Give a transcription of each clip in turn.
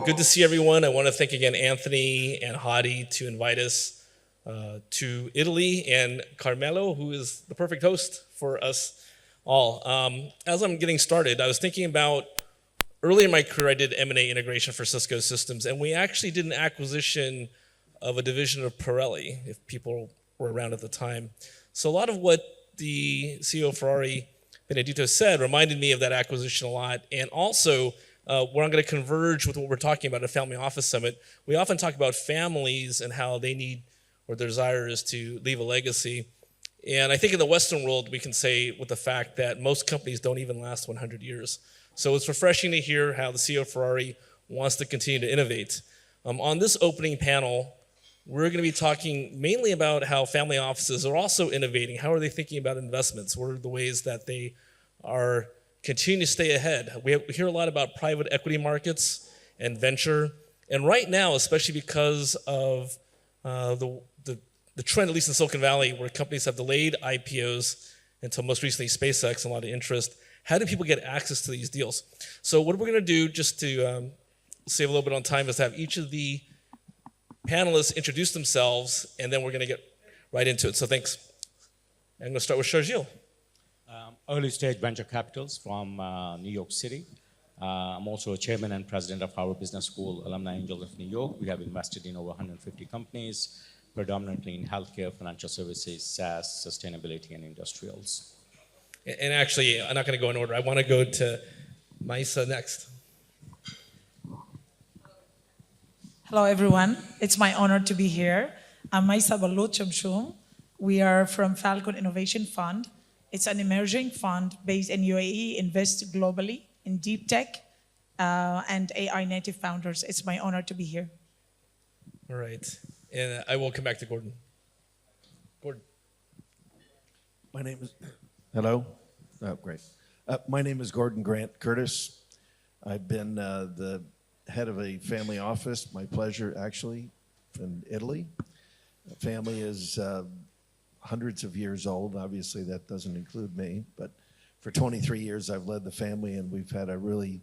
Good to see everyone. I want to thank again Anthony and Hadi to invite us to Italy, and Carmelo, who is the perfect host for us all. As I'm getting started, I was thinking about early in my career, I did M&A integration for Cisco Systems, and we actually did an acquisition of a division of Pirelli, if people were around at the time. So a lot of what the CEO of Ferrari, Benedetto, said reminded me of that acquisition a lot, and also where I'm going to converge with what we're talking about at Family Office Summit. We often talk about families and how they need or their desire is to leave a legacy. And I think in the Western world, we can say with the fact that most companies don't even last 100 years. So it's refreshing to hear how the CEO of Ferrari wants to continue to innovate. On this opening panel, we're going to be talking mainly about how family offices are also innovating. How are they thinking about investments? What are the ways that they are continuing to stay ahead? We hear a lot about private equity markets and venture. And right now, especially because of the trend, at least in Silicon Valley, where companies have delayed IPOs until most recently SpaceX, and a lot of interest, how do people get access to these deals? So what we're going to do, just to save a little bit on time, is have each of the panelists introduce themselves, and then we're going to get right into it. So thanks. I'm going to start with Sharjeel. Early stage venture capitals from New York City. I'm also a chairman and president of Harvard Business School Alumni Angel of New York. We have invested in over 150 companies, predominantly in healthcare, financial services, SaaS, sustainability, and industrials. And actually, I'm not going to go in order. I want to go to Maisa next. Hello, everyone. It's my honor to be here. I'm Maisa Balut Chamshum. We are from Falcon Innovation Fund. It's an emerging fund based in UAE, invest globally in deep tech and AI native founders. It's my honor to be here. All right. And I will come back to Gordon. Gordon. My name is, hello? Oh, great. My name is Gordon Grant Curtis. I've been the head of a family office, my pleasure actually, in Italy. The family is hundreds of years old. Obviously that doesn't include me, but for 23 years I've led the family, and we've had a really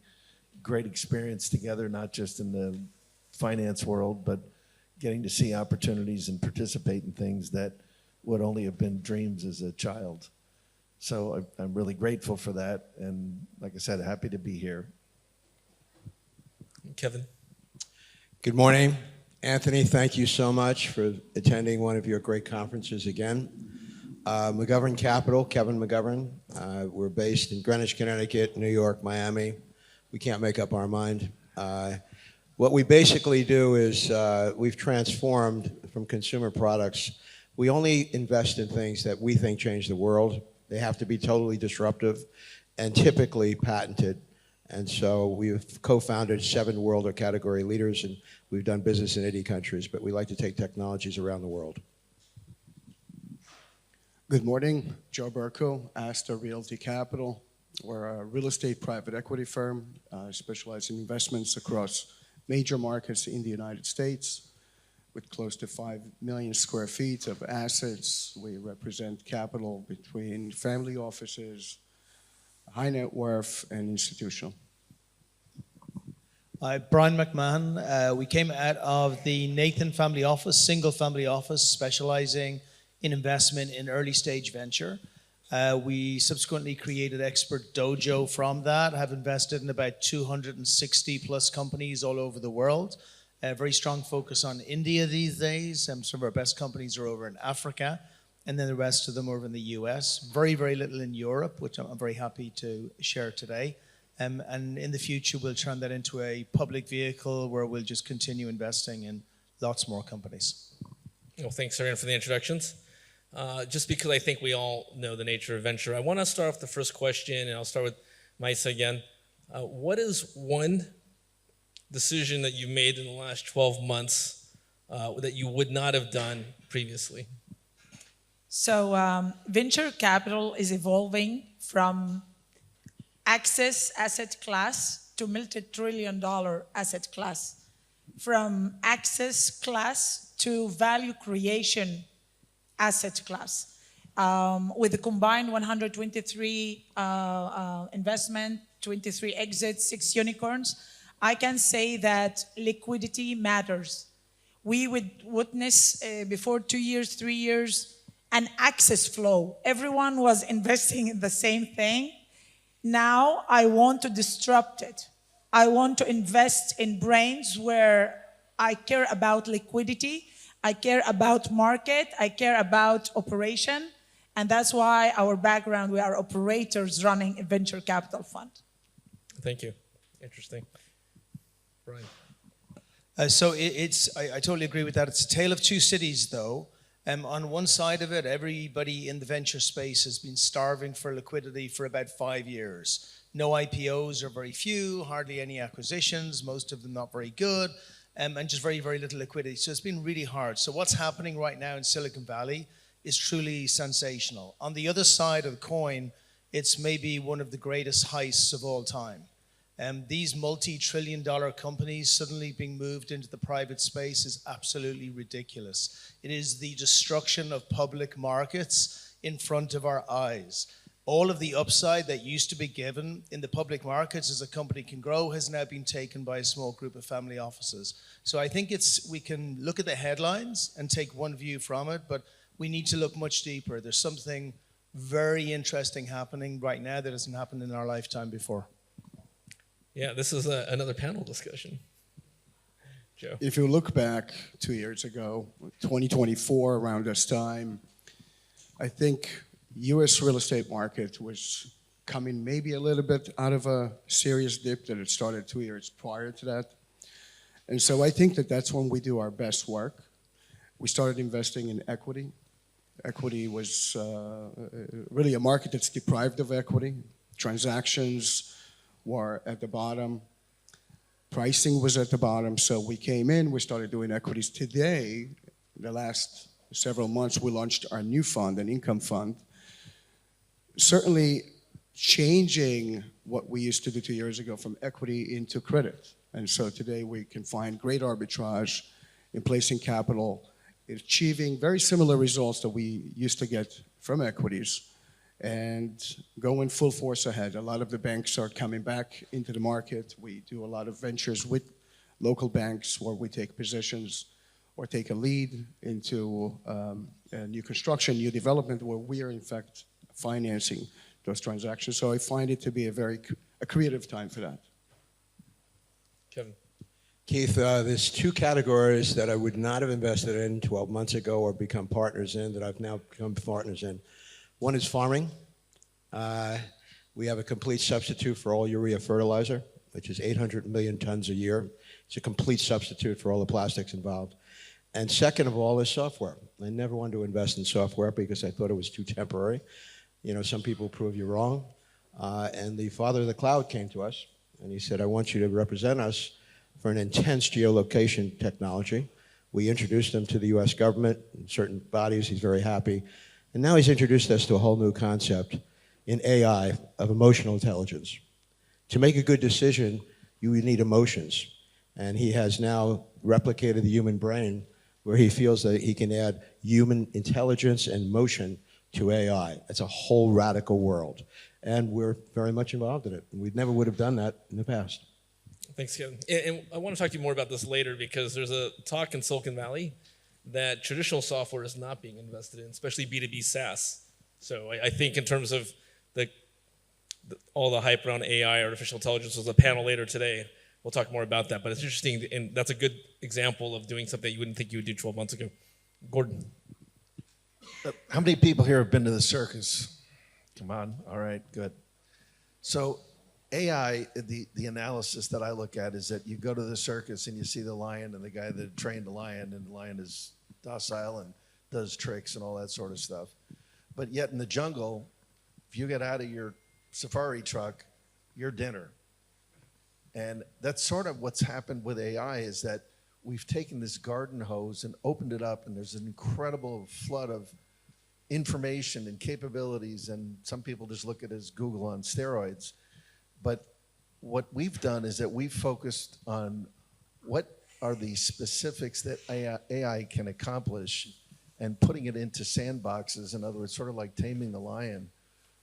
great experience together, not just in the finance world, but getting to see opportunities and participate in things that would only have been dreams as a child. So I'm really grateful for that, and like I said, happy to be here. Kevin. Good morning. Anthony, thank you so much for attending one of your great conferences again. McGovern Capital, Kevin McGovern. We're based in Greenwich, Connecticut, New York, Miami. We can't make up our mind. What we basically do is we've transformed from consumer products. We only invest in things that we think change the world. They have to be totally disruptive and typically patented. And so we've co-founded 7 world or category leaders, and we've done business in 80 countries, but we like to take technologies around the world. Good morning, Joe Burko, Asta Realty Capital. We're a real estate private equity firm, specializing in investments across major markets in the United States. With close to 5 million square feet of assets, we represent capital between family offices, high net worth, and institutional. Brian McMahon. We came out of the Nathan Family Office, single family office, specializing in investment in early stage venture. We subsequently created Expert Dojo from that, have invested in about 260 plus companies all over the world. A very strong focus on India these days. Some of our best companies are over in Africa, and then the rest of them over in the US. Very, very little in Europe, which I'm very happy to share today. And in the future, we'll turn that into a public vehicle where we'll just continue investing in lots more companies. Well, thanks, everyone, for the introductions. Just because I think we all know the nature of venture, I want to start off the first question, and I'll start with Maisa again. What is one decision that you've made in the last 12 months that you would not have done previously? So venture capital is evolving from access asset class to multi-trillion-dollar asset class, from access class to value creation asset class. With a combined 123 investment, 23 exits, 6 unicorns, I can say that liquidity matters. We would witness before 2 years, 3 years, an access flow. Everyone was investing in the same thing. Now I want to disrupt it. I want to invest in brains where I care about liquidity, I care about market, I care about operation, and that's why our background, we are operators running a venture capital fund. Thank you. Interesting. Brian. I totally agree with that. It's a tale of two cities, though. On one side of it, everybody in the venture space has been starving for liquidity for about 5 years. No IPOs or very few, hardly any acquisitions, most of them not very good, and just very, very little liquidity. So it's been really hard. So what's happening right now in Silicon Valley is truly sensational. On the other side of the coin, it's maybe one of the greatest heists of all time. These multi-trillion-dollar companies suddenly being moved into the private space is absolutely ridiculous. It is the destruction of public markets in front of our eyes. All of the upside that used to be given in the public markets as a company can grow has now been taken by a small group of family offices. So I think we can look at the headlines and take one view from it, but we need to look much deeper. There's something very interesting happening right now that hasn't happened in our lifetime before. Yeah, this is another panel discussion. Joe. If you look back 2 years ago, 2024, around this time, I think U.S. real estate market was coming maybe a little bit out of a serious dip that had started 2 years prior to that. And so I think that that's when we do our best work. We started investing in equity. Equity was really a market that's deprived of equity. Transactions were at the bottom. Pricing was at the bottom. So we came in, we started doing equities. Today, the last several months, we launched our new fund, an income fund. Certainly changing what we used to do 2 years ago from equity into credit. And so today we can find great arbitrage in placing capital, achieving very similar results that we used to get from equities, and going full force ahead. A lot of the banks are coming back into the market. We do a lot of ventures with local banks where we take positions or take a lead into new construction, new development, where we are in fact financing those transactions. So I find it to be a creative time for that. Kevin. Keith, there's two categories that I would not have invested in 12 months ago or become partners in that I've now become partners in. One is farming. We have a complete substitute for all urea fertilizer, which is 800 million tons a year. It's a complete substitute for all the plastics involved. And second of all is software. I never wanted to invest in software because I thought it was too temporary. You know, some people prove you wrong. And the father of the cloud came to us, and he said, I want you to represent us for an intense geolocation technology. We introduced him to the US government and certain bodies. He's very happy. And now he's introduced us to a whole new concept in AI of emotional intelligence. To make a good decision, you need emotions. And he has now replicated the human brain where he feels that he can add human intelligence and emotion to AI. It's a whole radical world. And we're very much involved in it. We never would have done that in the past. Thanks, Kevin. And I want to talk to you more about this later because there's a talk in Silicon Valley that traditional software is not being invested in, especially B2B SaaS. So I think in terms of all the hype around AI, artificial intelligence, was a panel later today. We'll talk more about that. But it's interesting, and that's a good example of doing something you wouldn't think you would do 12 months ago. Gordon. How many people here have been to the circus? Come on. All right, good. So AI, the analysis that I look at is that you go to the circus and you see the lion and the guy that trained the lion, and the lion is docile and does tricks and all that sort of stuff. But yet in the jungle, if you get out of your safari truck, you're dinner. And that's sort of what's happened with AI, is that we've taken this garden hose and opened it up, and there's an incredible flood of information and capabilities, and some people just look at it as Google on steroids. But what we've done is that we've focused on what are the specifics that AI can accomplish, and putting it into sandboxes, in other words, sort of like taming the lion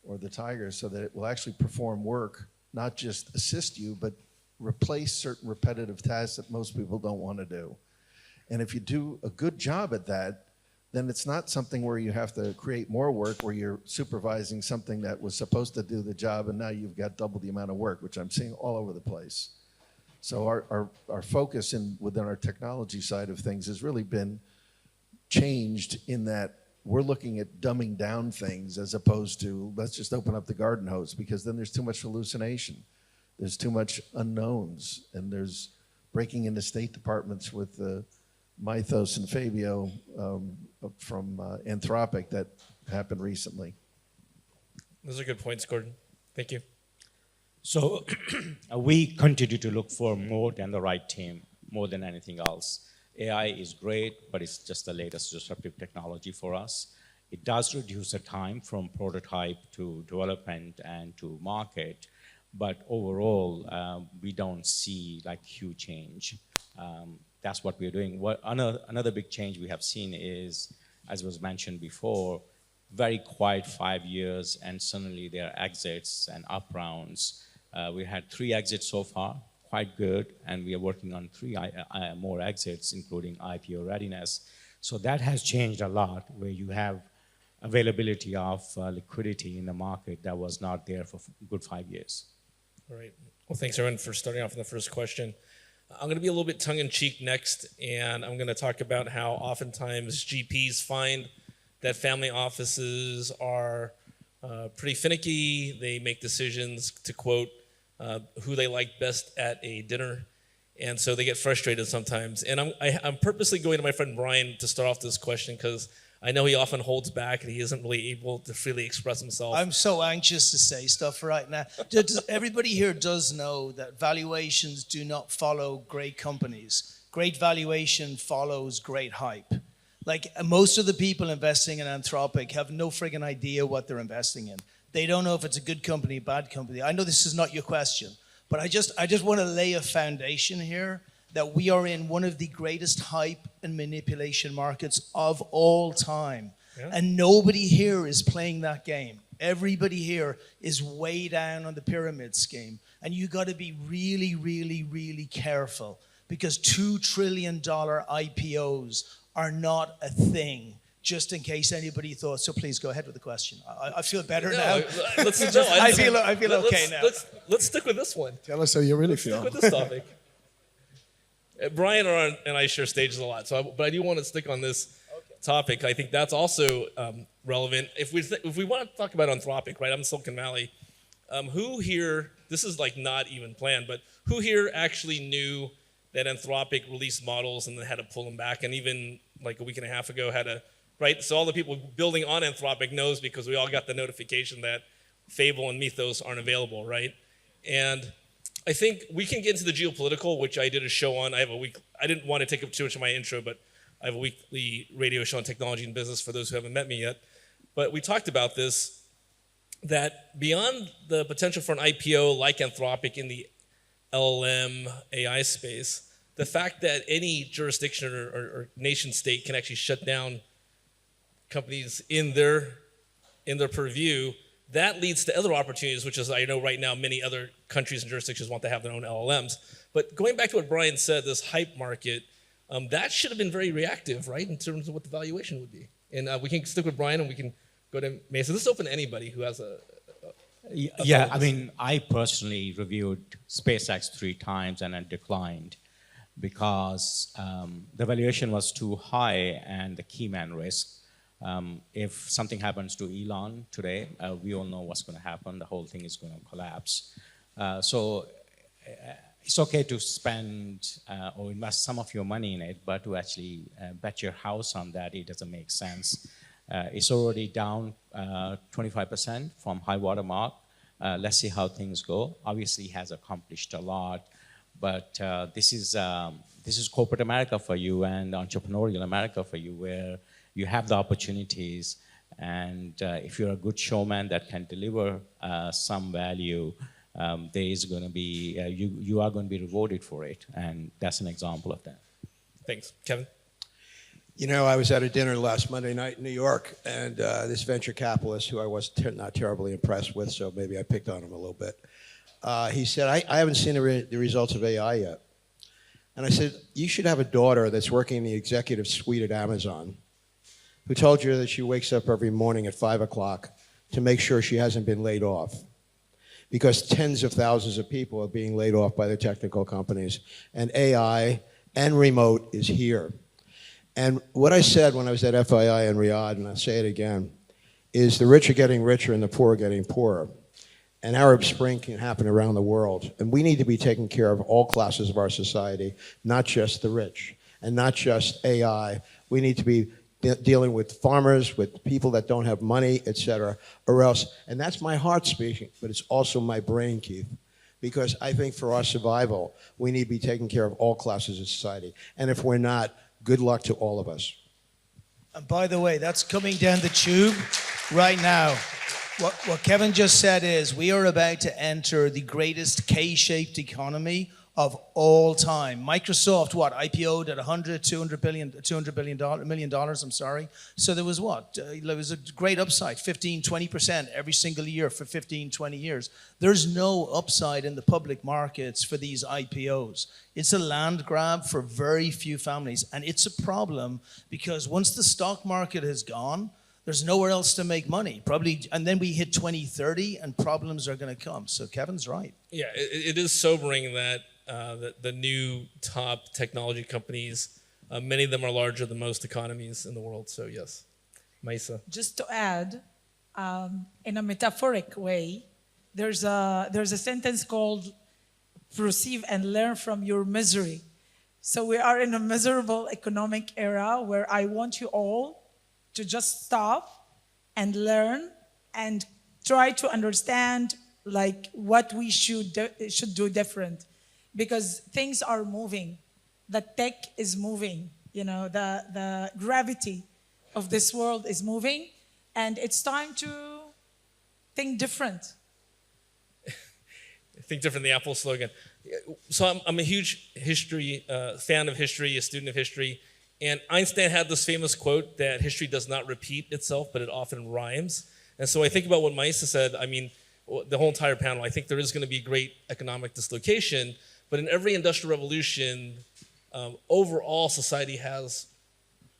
or the tiger, so that it will actually perform work, not just assist you, but replace certain repetitive tasks that most people don't want to do. And if you do a good job at that, then it's not something where you have to create more work, where you're supervising something that was supposed to do the job, and now you've got double the amount of work, which I'm seeing all over the place. So our focus within our technology side of things has really been changed in that we're looking at dumbing down things as opposed to let's just open up the garden hose, because then there's too much hallucination. There's too much unknowns, and there's breaking into state departments with Mythos and Fabio from Anthropic that happened recently. Those are good points, Gordon. Thank you. So we continue to look for more than the right team, more than anything else. AI is great, but it's just the latest disruptive technology for us. It does reduce the time from prototype to development and to market, but overall, we don't see like huge change. That's what we're doing. Another big change we have seen is, as was mentioned before, very quiet 5 years, and suddenly there are exits and up rounds. We had 3 exits so far, quite good, and we are working on 3 more exits, including IPO readiness. So that has changed a lot, where you have availability of liquidity in the market that was not there for a good 5 years. All right. Well, thanks, everyone, for starting off with the first question. I'm going to be a little bit tongue-in-cheek next, and I'm going to talk about how oftentimes GPs find that family offices are pretty finicky. They make decisions, to quote, who they like best at a dinner, and so they get frustrated sometimes. And I'm purposely going to my friend Brian to start off this question because I know he often holds back and he isn't really able to freely express himself. I'm so anxious to say stuff right now. Everybody here does know that valuations do not follow great companies. Great valuation follows great hype. Like most of the people investing in Anthropic have no friggin' idea what they're investing in. They don't know if it's a good company, bad company. I know this is not your question, but I just want to lay a foundation here that we are in one of the greatest hype and manipulation markets of all time. Yeah. And nobody here is playing that game. Everybody here is way down on the pyramid scheme. And you got to be really, really, really careful, because $2 trillion IPOs are not a thing, just in case anybody thought. So please go ahead with the question. I feel better now. I feel okay now. Let's stick with this one. Tell us how you really feel. Stick with this topic. Brian and I share stages a lot, but I do want to stick on this topic. I think that's also relevant. If we want to talk about Anthropic, right? I'm in Silicon Valley. Who here? This is like not even planned, but who here actually knew that Anthropic released models and then had to pull them back, and even like a week and a half ago had to, right? So all the people building on Anthropic knows, because we all got the notification that Fable and Mythos aren't available, right? And I think we can get into the geopolitical, which I did a show on. I didn't want to take up too much of my intro, but I have a weekly radio show on technology and business for those who haven't met me yet. But we talked about this, that beyond the potential for an IPO like Anthropic in the LLM AI space, the fact that any jurisdiction or nation state can actually shut down companies in their purview, that leads to other opportunities, which is, I know right now many other countries and jurisdictions want to have their own LLMs. But going back to what Brian said, this hype market, that should have been very reactive, right, in terms of what the valuation would be. And we can stick with Brian, and we can go to Mesa. This is open to anybody who has a yeah, I mean, I personally reviewed SpaceX 3 times and it declined because the valuation was too high and the key man risk. If something happens to Elon today, we all know what's going to happen. The whole thing is going to collapse. So it's okay to spend or invest some of your money in it, but to actually bet your house on that, it doesn't make sense. It's already down 25% from high water mark. Let's see how things go. Obviously, it has accomplished a lot, but this is corporate America for you and entrepreneurial America for you, where you have the opportunities, and if you're a good showman that can deliver some value, there is going to be you are going to be rewarded for it, and that's an example of that. Thanks, Kevin. You know, I was at a dinner last Monday night in New York, and this venture capitalist, who I was not terribly impressed with, so maybe I picked on him a little bit, he said, I haven't seen the results of AI yet. And I said, you should have a daughter that's working in the executive suite at Amazon who told you that she wakes up every morning at 5 o'clock to make sure she hasn't been laid off. Because tens of thousands of people are being laid off by the technical companies. And AI and remote is here. And what I said when I was at FII in Riyadh, and I'll say it again, is the rich are getting richer and the poor are getting poorer. And Arab Spring can happen around the world. And we need to be taking care of all classes of our society, not just the rich, and not just AI. We need to be dealing with farmers, with people that don't have money, et cetera, or else. And that's my heart speaking, but it's also my brain, Keith. Because I think for our survival, we need to be taking care of all classes of society. And if we're not, good luck to all of us. And by the way, that's coming down the tube right now. What Kevin just said is we are about to enter the greatest K-shaped economy of all time. Microsoft, IPO'd at $200 million, I'm sorry. So there was there was a great upside, 15, 20% every single year for 15, 20 years. There's no upside in the public markets for these IPOs. It's a land grab for very few families. And it's a problem because once the stock market has gone, there's nowhere else to make money. Probably, and then we hit 2030 and problems are going to come. So Kevin's right. Yeah, it is sobering that the new top technology companies, many of them are larger than most economies in the world. So yes, Maisa. Just to add, in a metaphoric way, there's a sentence called "perceive and learn from your misery." So we are in a miserable economic era where I want you all to just stop and learn and try to understand like what we should do different, because things are moving. The tech is moving. You know, the gravity of this world is moving, and it's time to think different. Think different, the Apple slogan. So I'm a huge fan of history, a student of history. And Einstein had this famous quote that history does not repeat itself, but it often rhymes. And so I think about what Maisa said, I mean, the whole entire panel, I think there is going to be great economic dislocation, but in every industrial revolution, overall society has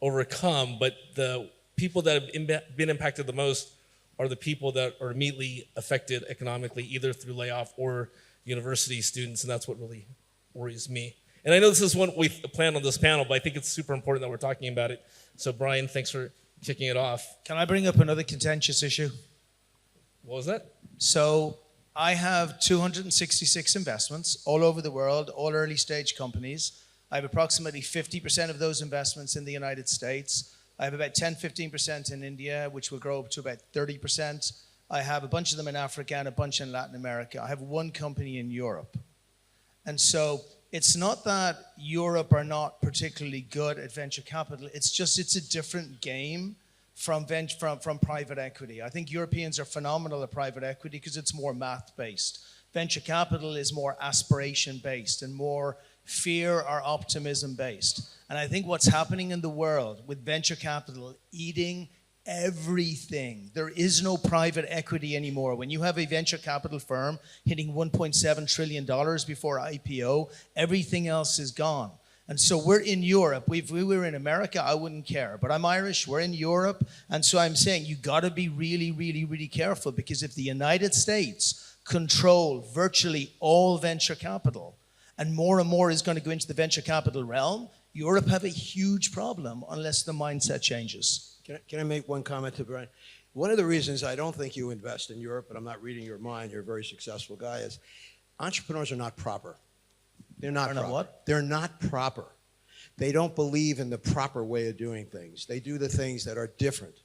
overcome, but the people that have been impacted the most are the people that are immediately affected economically, either through layoff or university students, and that's what really worries me. And I know this is what we planned on this panel, but I think it's super important that we're talking about it. So Brian, thanks for kicking it off. Can I bring up another contentious issue? What was that? So I have 266 investments all over the world, all early stage companies. I have approximately 50% of those investments in the United States. I have about 10, 15% in India, which will grow up to about 30%. I have a bunch of them in Africa and a bunch in Latin America. I have one company in Europe. And so it's not that Europe are not particularly good at venture capital. It's just it's a different game from private equity. I think Europeans are phenomenal at private equity because it's more math-based. Venture capital is more aspiration-based and more fear or optimism-based. And I think what's happening in the world with venture capital eating everything. There is no private equity anymore. When you have a venture capital firm hitting $1.7 trillion before IPO, everything else is gone. And so we're in Europe. If we were in America, I wouldn't care. But I'm Irish, we're in Europe. And so I'm saying you gotta be really, really, really careful, because if the United States control virtually all venture capital, and more is gonna go into the venture capital realm, Europe have a huge problem unless the mindset changes. Can I make one comment to Brian? One of the reasons I don't think you invest in Europe, but I'm not reading your mind, you're a very successful guy, is entrepreneurs are not proper. They're not proper. What? They're not proper. They don't believe in the proper way of doing things. They do the things that are different.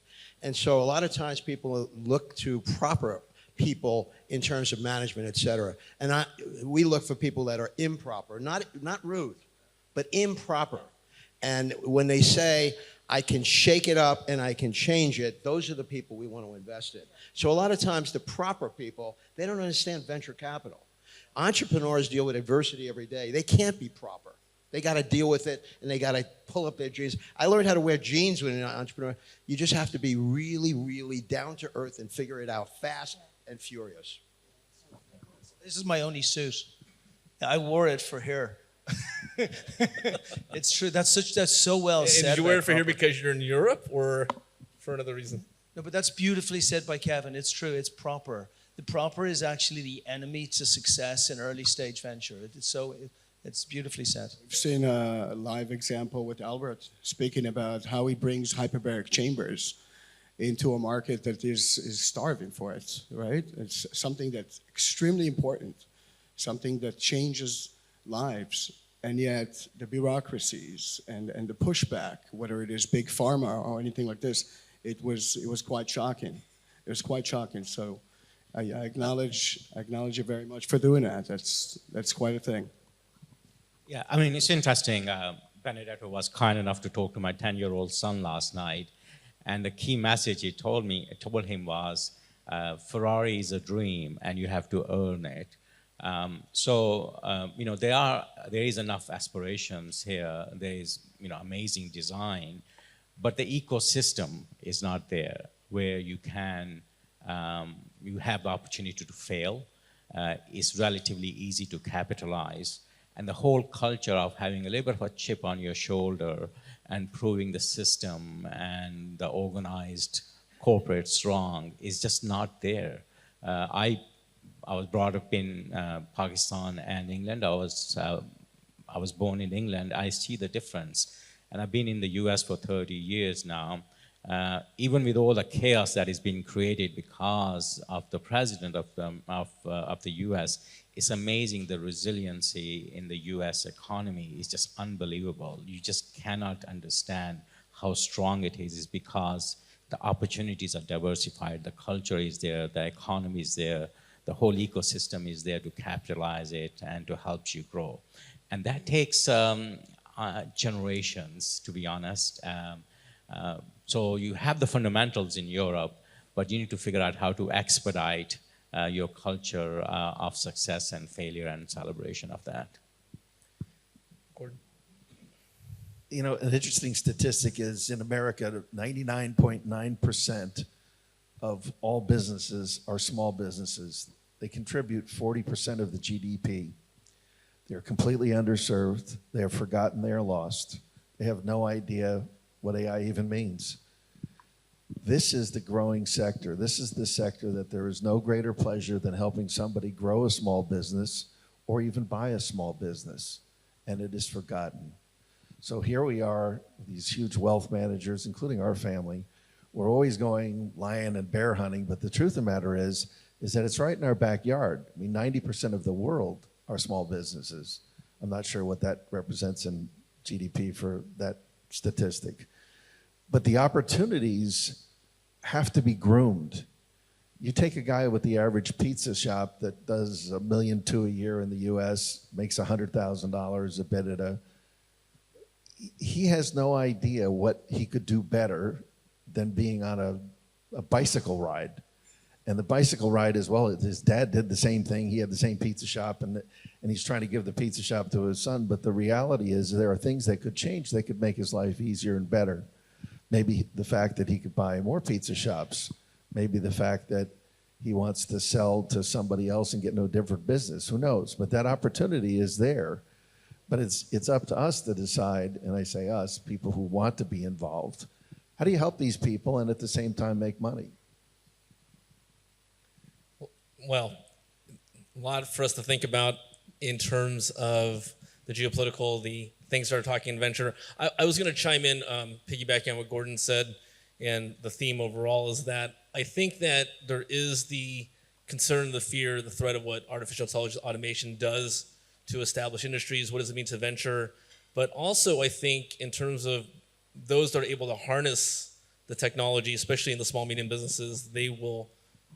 And so a lot of times people look to proper people in terms of management, et cetera. And we look for people that are improper, not rude, but improper. And when they say, I can shake it up and I can change it, those are the people we want to invest in. So a lot of times the proper people, they don't understand venture capital. Entrepreneurs deal with adversity every day. They can't be proper. They got to deal with it, and they got to pull up their jeans. I learned how to wear jeans when an entrepreneur. You just have to be really, really down to earth and figure it out fast and furious. This is my only suit. I wore it for here. It's true. That's so well And said. did you wear about it for here proper. because you're in Europe or for another reason? No, but that's beautifully said by Kevin. It's true. It's proper. The proper is actually the enemy to success in early stage venture. It's beautifully said. I've seen a live example with Albert speaking about how he brings hyperbaric chambers into a market that is starving for it, right? It's something that's extremely important, something that changes lives. And yet the bureaucracies and the pushback, whether it is big pharma or anything like this, it was quite shocking. It was quite shocking. So I acknowledge you very much for doing that. That's quite a thing. Yeah, I mean, it's interesting. Benedetto was kind enough to talk to my 10-year-old son last night, and the key message he told him was, Ferrari is a dream, and you have to earn it. There is enough aspirations here. There is, amazing design, but the ecosystem is not there where you have the opportunity to fail. It's relatively easy to capitalize. And the whole culture of having a little bit of a chip on your shoulder and proving the system and the organized corporates wrong is just not there. I was brought up in Pakistan and England. I was born in England. I see the difference. And I've been in the US for 30 years now. Even with all the chaos that is being created because of the president of the US, it's amazing the resiliency in the US economy is just unbelievable. You just cannot understand how strong it is. It's because the opportunities are diversified, the culture is there, the economy is there, the whole ecosystem is there to capitalize it and to help you grow. And that takes generations, to be honest. So you have the fundamentals in Europe, but you need to figure out how to expedite your culture of success and failure and celebration of that. Gordon? An interesting statistic is in America, 99.9% of all businesses are small businesses. They contribute 40% of the GDP. They're completely underserved. They are forgotten. They are lost. They have no idea what AI even means. This is the growing sector. This is the sector that there is no greater pleasure than helping somebody grow a small business or even buy a small business, and it is forgotten. So here we are, these huge wealth managers, including our family. We're always going lion and bear hunting, but the truth of the matter is that it's right in our backyard. I mean, 90% of the world are small businesses. I'm not sure what that represents in GDP for that statistic. But the opportunities have to be groomed. You take a guy with the average pizza shop that does $1.2 million a year in the US, makes $100,000 a EBITDA. He has no idea what he could do better than being on a bicycle ride. And the bicycle ride as well, his dad did the same thing. He had the same pizza shop, and he's trying to give the pizza shop to his son. But the reality is there are things that could change that could make his life easier and better. Maybe the fact that he could buy more pizza shops. Maybe the fact that he wants to sell to somebody else and get no different business. Who knows? But that opportunity is there. But it's up to us to decide, and I say us, people who want to be involved. How do you help these people and at the same time make money? Well, a lot for us to think about in terms of the geopolitical, the things that are talking in venture. I was going to chime in, piggybacking on what Gordon said, and the theme overall is that I think that there is the concern, the fear, the threat of what artificial intelligence automation does to establish industries. What does it mean to venture? But also, I think in terms of those that are able to harness the technology, especially in the small, medium businesses, they will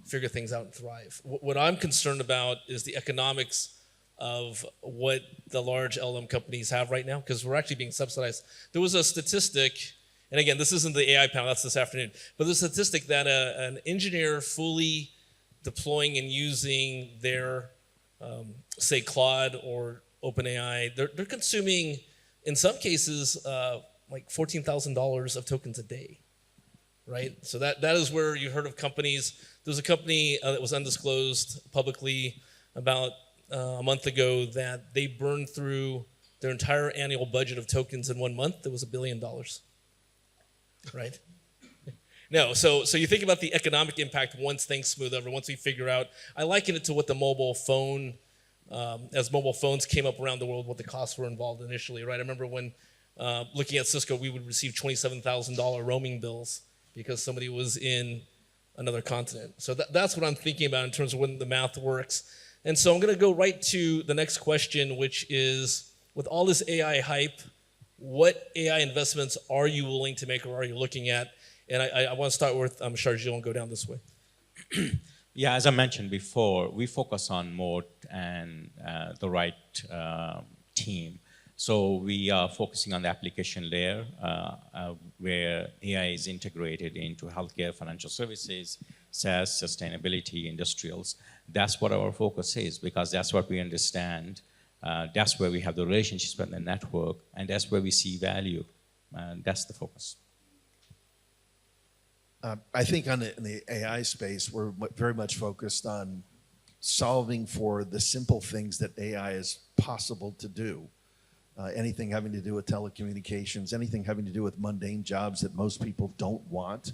figure things out and thrive. What I'm concerned about is the economics of what the large LLM companies have right now, because we're actually being subsidized. There was a statistic, and again, this isn't the AI panel, that's this afternoon, but there's a statistic that an engineer fully deploying and using their, say, Claude or OpenAI, they're consuming, in some cases, like $14,000 of tokens a day, right? So that is where you heard of companies. There's a company that was undisclosed publicly about a month ago that they burned through their entire annual budget of tokens in 1 month. It was $1 billion, right? No, so you think about the economic impact once things smooth over, once we figure out. I liken it to what the mobile phone, as mobile phones came up around the world, what the costs were involved initially, right? I remember when looking at Cisco, we would receive $27,000 roaming bills because somebody was in another continent. So that's what I'm thinking about in terms of when the math works. And so I'm going to go right to the next question, which is, with all this AI hype, what AI investments are you willing to make or are you looking at? And I want to start with Sharjeel and go down this way. Yeah, as I mentioned before, we focus on moat and the right team. So we are focusing on the application layer where AI is integrated into healthcare, financial services, SaaS, sustainability, industrials. That's what our focus is because that's what we understand. That's where we have the relationships with the network, and that's where we see value. And that's the focus. I think in the AI space, we're very much focused on solving for the simple things that AI is possible to do. Anything having to do with telecommunications, anything having to do with mundane jobs that most people don't want.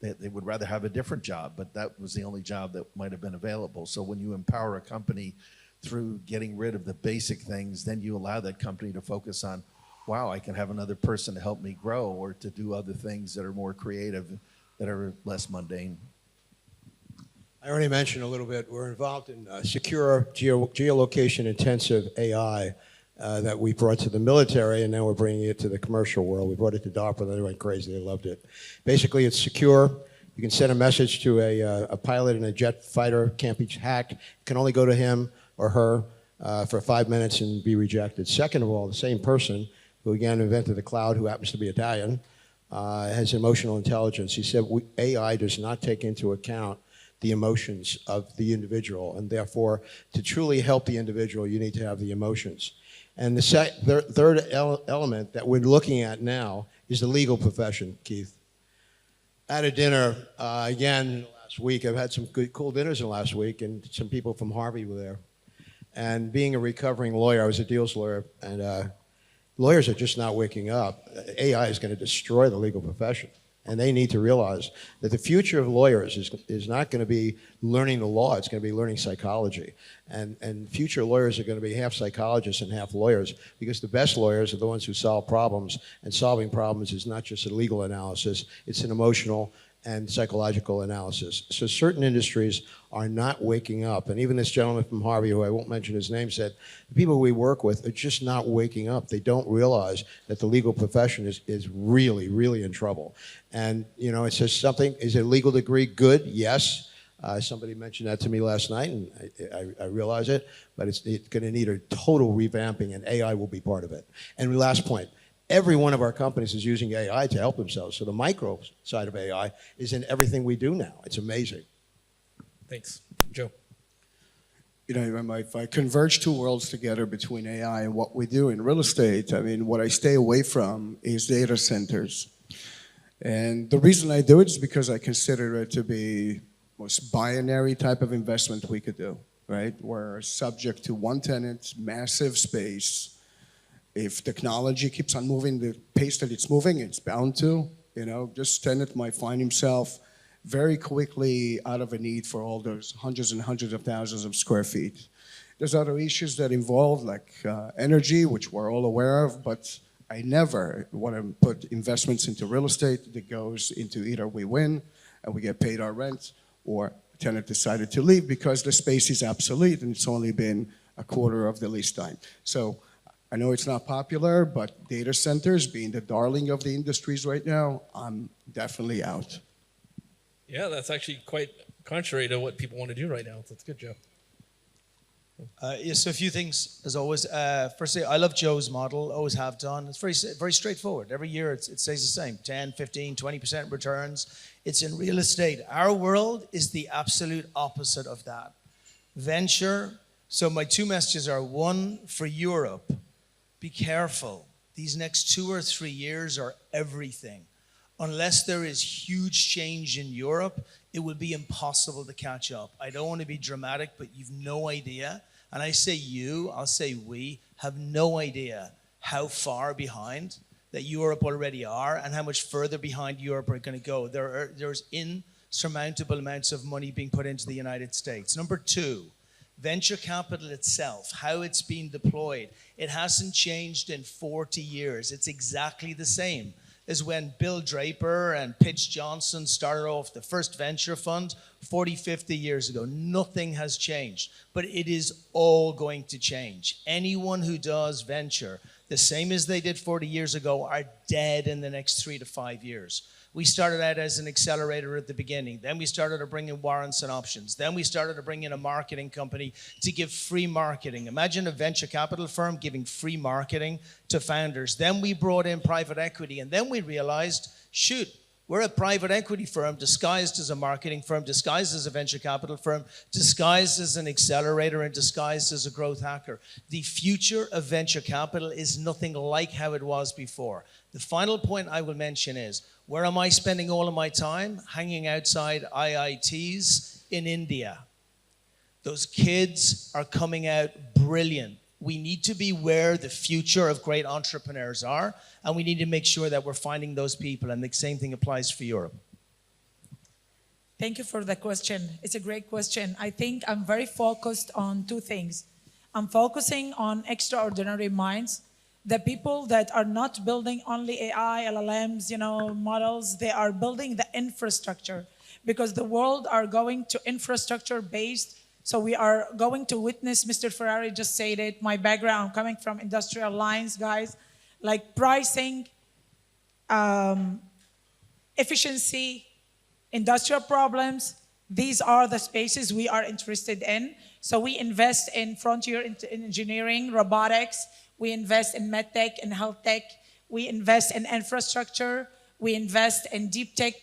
They would rather have a different job, but that was the only job that might have been available. So when you empower a company through getting rid of the basic things, then you allow that company to focus on, wow, I can have another person to help me grow or to do other things that are more creative, that are less mundane. I already mentioned a little bit, we're involved in secure geolocation intensive AI that we brought to the military, and now we're bringing it to the commercial world. We brought it to DARPA, they went crazy, they loved it. Basically, it's secure. You can send a message to a pilot in a jet fighter, can't be hacked. It can only go to him or her for 5 minutes and be rejected. Second of all, the same person who again invented the cloud, who happens to be Italian, has emotional intelligence. He said AI does not take into account the emotions of the individual, and therefore, to truly help the individual, you need to have the emotions. And the third element that we're looking at now is the legal profession, Keith. At a dinner, again, last week, I've had some good, cool dinners in the last week, and some people from Harvey were there. And being a recovering lawyer, I was a deals lawyer, and lawyers are just not waking up. AI is going to destroy the legal profession. And they need to realize that the future of lawyers is not going to be learning the law, it's going to be learning psychology. And future lawyers are going to be half psychologists and half lawyers, because the best lawyers are the ones who solve problems, and solving problems is not just a legal analysis, it's an emotional and psychological analysis. So certain industries are not waking up. And even this gentleman from Harvey, who I won't mention his name, said, the people we work with are just not waking up. They don't realize that the legal profession is really, really in trouble. And, you know, it says something, is a legal degree good? Yes. Somebody mentioned that to me last night, and I realize it, but it's going to need a total revamping, and AI will be part of it. And last point, every one of our companies is using AI to help themselves. So the micro side of AI is in everything we do now. It's amazing. Thanks. Joe. You know, if I converge two worlds together between AI and what we do in real estate, I mean, what I stay away from is data centers. And the reason I do it is because I consider it to be most binary type of investment we could do, right? We're subject to one tenant, massive space. If technology keeps on moving the pace that it's moving, it's bound to. You know, this tenant might find himself very quickly out of a need for all those hundreds and hundreds of thousands of square feet. There's other issues that involve, like energy, which we're all aware of, but I never want to put investments into real estate that goes into either we win and we get paid our rent, or a tenant decided to leave because the space is obsolete and it's only been a quarter of the lease time. So I know it's not popular, but data centers being the darling of the industries right now, I'm definitely out. Yeah, that's actually quite contrary to what people want to do right now. That's good, Joe. Yes, so a few things, as always. Firstly, I love Joe's model, always have done. It's very straightforward. Every year it stays the same, 10, 15, 20% returns. It's in real estate. Our world is the absolute opposite of that. Venture. So my two messages are, one, for Europe, be careful. These next 2 or 3 years are everything. Unless there is huge change in Europe, it will be impossible to catch up. I don't want to be dramatic, but you've no idea. And I say you, I'll say we, have no idea how far behind that Europe already are and how much further behind Europe are going to go. There's insurmountable amounts of money being put into the United States. Number two, venture capital itself, how it's being deployed, it hasn't changed in 40 years. It's exactly the same as when Bill Draper and Pitch Johnson started off the first venture fund 40, 50 years ago. Nothing has changed, but it is all going to change. Anyone who does venture, the same as they did 40 years ago, are dead in the next 3 to 5 years. We started out as an accelerator at the beginning. Then we started to bring in warrants and options. Then we started to bring in a marketing company to give free marketing. Imagine a venture capital firm giving free marketing to founders. Then we brought in private equity. And then we realized, shoot, we're a private equity firm disguised as a marketing firm, disguised as a venture capital firm, disguised as an accelerator, and disguised as a growth hacker. The future of venture capital is nothing like how it was before. The final point I will mention is, where am I spending all of my time? Hanging outside IITs in India. Those kids are coming out brilliant. We need to be where the future of great entrepreneurs are, and we need to make sure that we're finding those people, and the same thing applies for Europe. Thank you for the question. It's a great question. I think I'm very focused on two things. I'm focusing on extraordinary minds, the people that are not building only AI, LLMs, models, they are building the infrastructure, because the world are going to infrastructure based. So we are going to witness, Mr. Ferrari just said it, my background coming from industrial lines, guys, like pricing, efficiency, industrial problems. These are the spaces we are interested in. So we invest in frontier engineering, robotics. We invest in medtech and health tech. We invest in infrastructure. We invest in deep tech,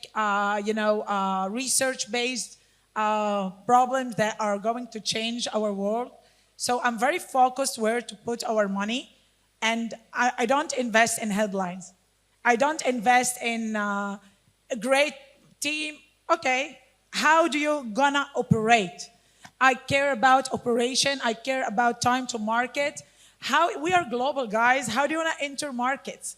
research-based problems that are going to change our world. So I'm very focused where to put our money. And I don't invest in headlines. I don't invest in a great team. Okay, how do you gonna operate? I care about operation. I care about time to market. How we are global, guys. How do you want to enter markets?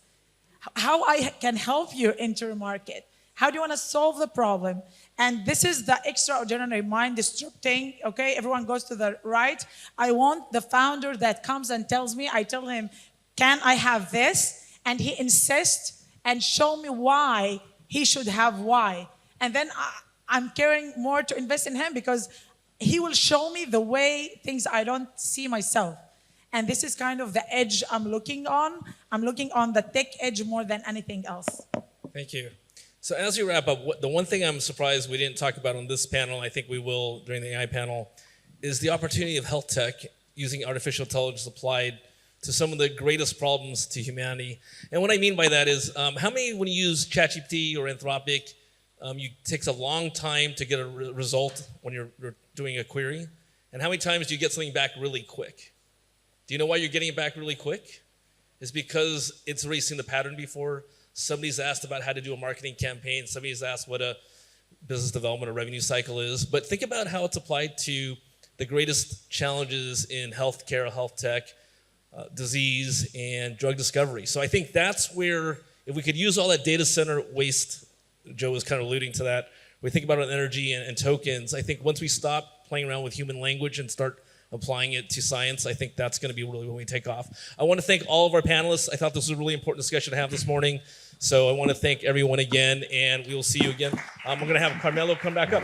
How I can help you enter market? How do you want to solve the problem? And this is the extraordinary mind disrupting. Okay, everyone goes to the right. I want the founder that comes and tells me. I tell him, "Can I have this?" And he insists and show me why he should have why. And then I'm caring more to invest in him because he will show me the way things I don't see myself. And this is kind of the edge I'm looking on. I'm looking on the tech edge more than anything else. Thank you. So as you wrap up, the one thing I'm surprised we didn't talk about on this panel, I think we will during the AI panel, is the opportunity of health tech using artificial intelligence applied to some of the greatest problems to humanity. And what I mean by that is, how many, when you use ChatGPT or Anthropic, it takes a long time to get a result when you're doing a query? And how many times do you get something back really quick? Do you know why you're getting it back really quick? It's because it's already seen the pattern before. Somebody's asked about how to do a marketing campaign. Somebody's asked what a business development or revenue cycle is. But think about how it's applied to the greatest challenges in healthcare, health tech, disease, and drug discovery. So I think that's where, if we could use all that data center waste, Joe was kind of alluding to that, we think about it on energy and tokens. I think once we stop playing around with human language and start applying it to science, I think that's going to be really when we take off. I want to thank all of our panelists. I thought this was a really important discussion to have this morning. So I want to thank everyone again, and we will see you again. We're going to have Carmelo come back up.